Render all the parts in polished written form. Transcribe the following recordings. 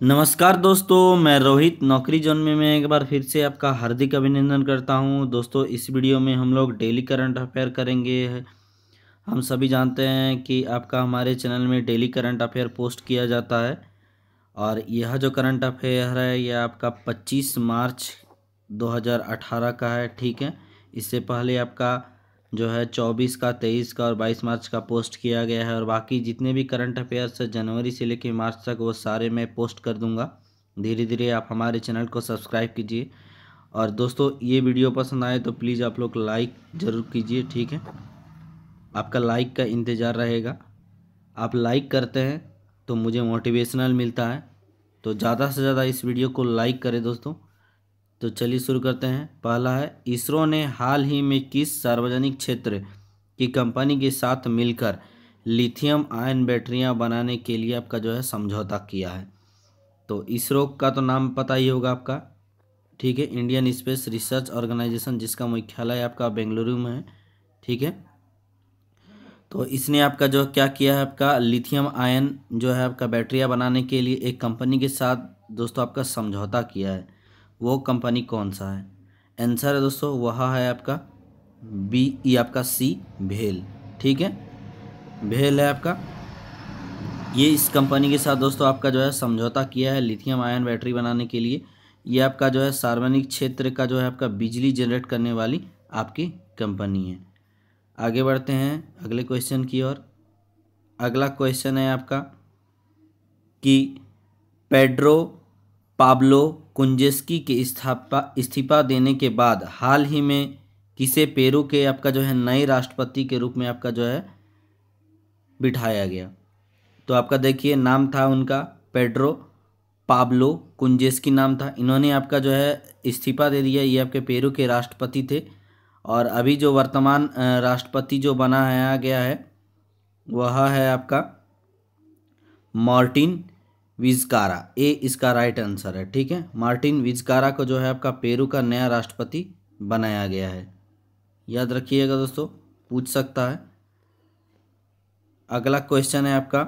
नमस्कार दोस्तों, मैं रोहित नौकरी जोन में मैं एक बार फिर से आपका हार्दिक अभिनंदन करता हूं। दोस्तों, इस वीडियो में हम लोग डेली करंट अफेयर करेंगे। हम सभी जानते हैं कि आपका हमारे चैनल में डेली करंट अफेयर पोस्ट किया जाता है और यह जो करंट अफेयर है यह आपका 25 मार्च 2018 का है। ठीक है, इससे पहले आपका जो है 24 का, 23 का और 22 मार्च का पोस्ट किया गया है और बाकी जितने भी करंट अफेयर्स जनवरी से लेकर मार्च तक वो सारे मैं पोस्ट कर दूंगा। धीरे धीरे आप हमारे चैनल को सब्सक्राइब कीजिए और दोस्तों ये वीडियो पसंद आए तो प्लीज़ आप लोग लाइक ज़रूर कीजिए। ठीक है, आपका लाइक का इंतज़ार रहेगा। आप लाइक करते हैं तो मुझे मोटिवेशनल मिलता है, तो ज़्यादा से ज़्यादा इस वीडियो को लाइक करें दोस्तों। तो चलिए शुरू करते हैं। पहला है, इसरो ने हाल ही में किस सार्वजनिक क्षेत्र की कंपनी के साथ मिलकर लिथियम आयन बैटरियां बनाने के लिए आपका जो है समझौता किया है। तो इसरो का तो नाम पता ही होगा आपका। ठीक है, इंडियन स्पेस रिसर्च ऑर्गेनाइजेशन, जिसका मुख्यालय आपका बेंगलुरु में है। ठीक है, तो इसने आपका जो क्या किया है, आपका लिथियम आयन जो है आपका बैटरियां बनाने के लिए एक कंपनी के साथ दोस्तों आपका समझौता किया है। वो कंपनी कौन सा है? आंसर है दोस्तों वह है आपका बी, ई आपका सी, भेल। ठीक है, भेल है आपका। ये इस कंपनी के साथ दोस्तों आपका जो है समझौता किया है लिथियम आयन बैटरी बनाने के लिए। ये आपका जो है सार्वजनिक क्षेत्र का जो है आपका बिजली जनरेट करने वाली आपकी कंपनी है। आगे बढ़ते हैं अगले क्वेश्चन की ओर। अगला क्वेश्चन है आपका कि पेड्रो पाब्लो कुंजेस्की के इस्तीफा देने के बाद हाल ही में किसे पेरू के आपका जो है नए राष्ट्रपति के रूप में आपका जो है बिठाया गया? तो आपका देखिए नाम था उनका पेड्रो पाब्लो कुंजेस्की नाम था। इन्होंने आपका जो है इस्तीफा दे दिया। ये आपके पेरू के राष्ट्रपति थे और अभी जो वर्तमान राष्ट्रपति जो बनाया गया है वह है आपका मार्टिन विज़कारा। ए इसका राइट आंसर है। ठीक है, मार्टिन विज़कारा को जो है आपका पेरू का नया राष्ट्रपति बनाया गया है। याद रखिएगा दोस्तों, पूछ सकता है। अगला क्वेश्चन है आपका,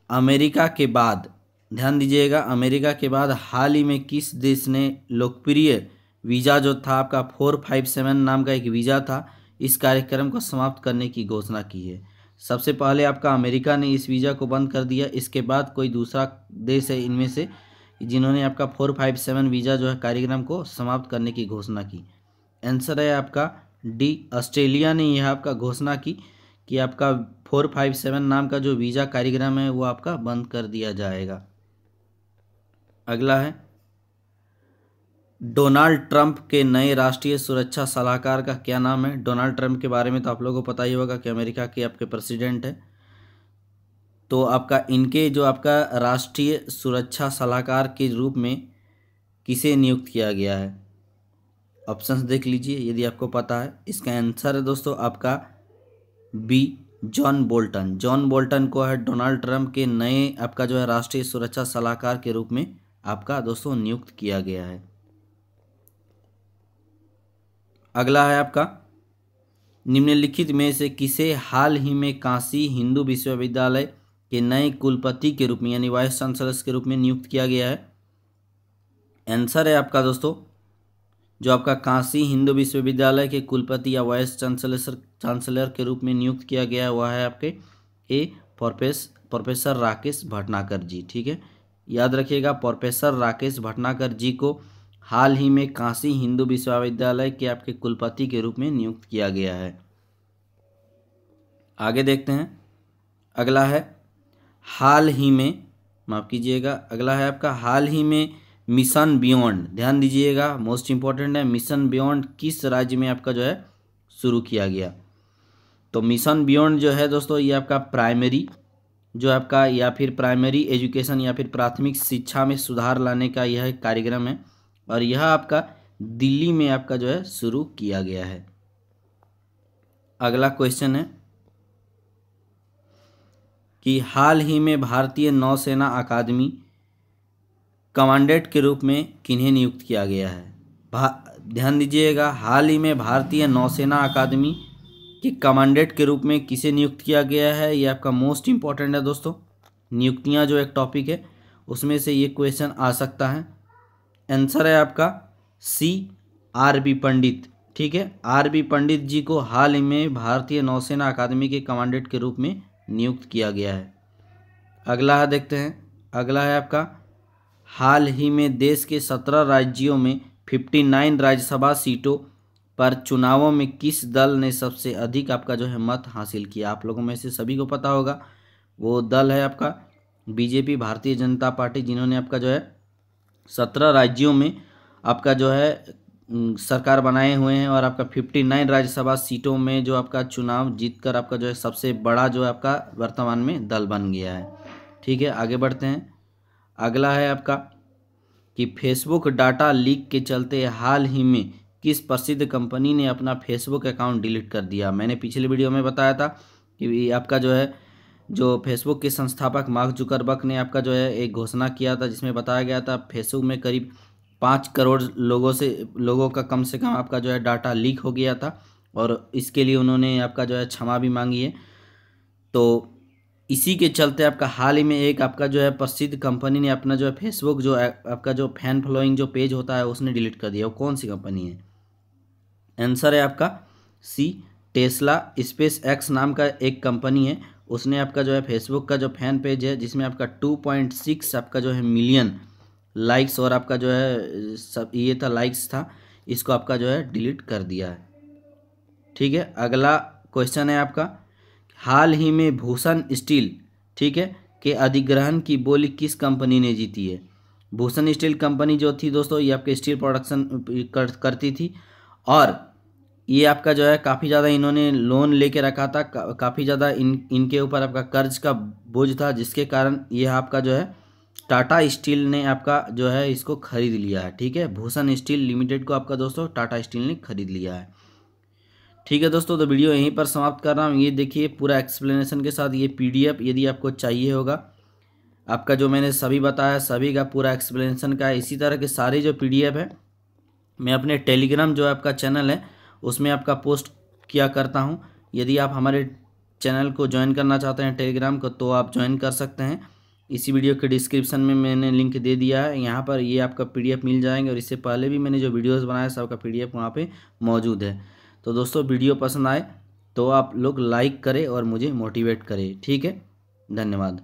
अमेरिका के बाद, ध्यान दीजिएगा, अमेरिका के बाद हाल ही में किस देश ने लोकप्रिय वीज़ा जो था आपका 457 नाम का एक वीज़ा था, इस कार्यक्रम को समाप्त करने की घोषणा की है? सबसे पहले आपका अमेरिका ने इस वीज़ा को बंद कर दिया। इसके बाद कोई दूसरा देश है इनमें से जिन्होंने आपका 457 वीज़ा जो है कार्यक्रम को समाप्त करने की घोषणा की? आंसर है आपका डी, ऑस्ट्रेलिया ने यह आपका घोषणा की कि आपका 457 नाम का जो वीज़ा कार्यक्रम है वो आपका बंद कर दिया जाएगा। अगला है, डोनाल्ड ट्रंप के नए राष्ट्रीय सुरक्षा सलाहकार का क्या नाम है? डोनाल्ड ट्रंप के बारे में तो आप लोगों को पता ही होगा कि अमेरिका के आपके प्रेसिडेंट है। तो आपका इनके जो आपका राष्ट्रीय सुरक्षा सलाहकार के रूप में किसे नियुक्त किया गया है? ऑप्शंस देख लीजिए यदि आपको पता है। इसका आंसर है दोस्तों आपका B, John Bolton. John Bolton को है डोनाल्ड ट्रंप के नए आपका जो है राष्ट्रीय सुरक्षा सलाहकार के रूप में आपका दोस्तों नियुक्त किया गया है। अगला है आपका, निम्नलिखित में से किसे हाल ही में काशी हिंदू विश्वविद्यालय के नए कुलपति के रूप में यानी वाइस चांसलर के रूप में नियुक्त किया गया है? आंसर है आपका दोस्तों जो आपका काशी हिंदू विश्वविद्यालय के कुलपति या वाइस चांसलर के रूप में नियुक्त किया गया है वह है आपके ए, प्रोफेसर राकेश भटनागर जी। ठीक है, याद रखिएगा, प्रोफेसर राकेश भटनागर जी को हाल ही में काशी हिंदू विश्वविद्यालय के आपके कुलपति के रूप में नियुक्त किया गया है। आगे देखते हैं। अगला है, हाल ही में, माफ़ कीजिएगा, अगला है आपका हाल ही में मिशन बियॉन्ड। ध्यान दीजिएगा, मोस्ट इंपॉर्टेंट है, मिशन बियॉन्ड किस राज्य में आपका जो है शुरू किया गया? तो मिशन बियॉन्ड जो है दोस्तों ये आपका प्राइमरी जो आपका या फिर प्राइमरी एजुकेशन या फिर प्राथमिक शिक्षा में सुधार लाने का यह एक कार्यक्रम है और यह आपका दिल्ली में आपका जो है शुरू किया गया है। अगला क्वेश्चन है कि हाल ही में भारतीय नौसेना अकादमी कमांडेंट के रूप में किन्हें नियुक्त किया गया है? ध्यान दीजिएगा, हाल ही में भारतीय नौसेना अकादमी के कमांडेंट के रूप में किसे नियुक्त किया गया है? ये आपका मोस्ट इंपॉर्टेंट है दोस्तों। नियुक्तियां जो एक टॉपिक है उसमें से ये क्वेश्चन आ सकता है। आंसर है आपका सी, आर.बी. पंडित। ठीक है, आर.बी. पंडित जी को हाल ही में भारतीय नौसेना अकादमी के कमांडेंट के रूप में नियुक्त किया गया है। अगला है, देखते हैं। अगला है आपका, हाल ही में देश के 17 राज्यों में 59 राज्यसभा सीटों पर चुनावों में किस दल ने सबसे अधिक आपका जो है मत हासिल किया। आप लोगों में से सभी को पता होगा, वो दल है आपका बीजेपी, भारतीय जनता पार्टी, जिन्होंने आपका जो है 17 राज्यों में आपका जो है सरकार बनाए हुए हैं और आपका 59 राज्यसभा सीटों में जो आपका चुनाव जीतकर आपका जो है सबसे बड़ा जो है आपका वर्तमान में दल बन गया है। ठीक है, आगे बढ़ते हैं। अगला है आपका कि फेसबुक डाटा लीक के चलते हाल ही में किस प्रसिद्ध कंपनी ने अपना फेसबुक अकाउंट डिलीट कर दिया। मैंने पिछले वीडियो में बताया था कि आपका जो है जो फेसबुक के संस्थापक मार्क जुकरबर्ग ने आपका जो है एक घोषणा किया था, जिसमें बताया गया था फेसबुक में करीब 5 करोड़ लोगों का कम से कम आपका जो है डाटा लीक हो गया था और इसके लिए उन्होंने आपका जो है क्षमा भी मांगी है। तो इसी के चलते आपका हाल ही में एक आपका जो है प्रसिद्ध कंपनी ने अपना जो है फेसबुक जो आपका जो फैन फॉलोइंग जो पेज होता है उसने डिलीट कर दिया। वो कौन सी कंपनी है? आंसर है आपका सी, टेस्ला स्पेस एक्स नाम का एक कंपनी है। उसने आपका जो है फेसबुक का जो फैन पेज है, जिसमें आपका 2.6 आपका जो है मिलियन लाइक्स और आपका जो है सब ये था लाइक्स था, इसको आपका जो है डिलीट कर दिया है। ठीक है, अगला क्वेश्चन है आपका, हाल ही में भूषण स्टील, ठीक है, के अधिग्रहण की बोली किस कंपनी ने जीती है। भूषण स्टील कंपनी जो थी दोस्तों, ये आपके स्टील प्रोडक्शन करती थी और ये आपका जो है काफ़ी ज़्यादा इन्होंने लोन लेके रखा था, काफ़ी ज़्यादा इनके ऊपर आपका कर्ज का बोझ था, जिसके कारण ये आपका जो है टाटा स्टील ने आपका जो है इसको खरीद लिया है। ठीक है, भूषण स्टील लिमिटेड को आपका दोस्तों टाटा स्टील ने खरीद लिया है। ठीक है दोस्तों, तो वीडियो यहीं पर समाप्त कर रहा हूँ। ये देखिए पूरा एक्सप्लेनेशन के साथ ये पीडीएफ यदि आपको चाहिए होगा, आपका जो मैंने सभी बताया सभी का पूरा एक्सप्लेनेशन का है। इसी तरह के सारे जो पीडीएफ है मैं अपने टेलीग्राम जो आपका चैनल है उसमें आपका पोस्ट किया करता हूँ। यदि आप हमारे चैनल को ज्वाइन करना चाहते हैं टेलीग्राम को, तो आप ज्वाइन कर सकते हैं। इसी वीडियो के डिस्क्रिप्शन में मैंने लिंक दे दिया है, यहाँ पर ये आपका पीडीएफ मिल जाएंगे और इससे पहले भी मैंने जो वीडियोस बनाया सबका पीडीएफ वहाँ पे मौजूद है। तो दोस्तों वीडियो पसंद आए तो आप लोग लाइक करें और मुझे मोटिवेट करें। ठीक है, धन्यवाद।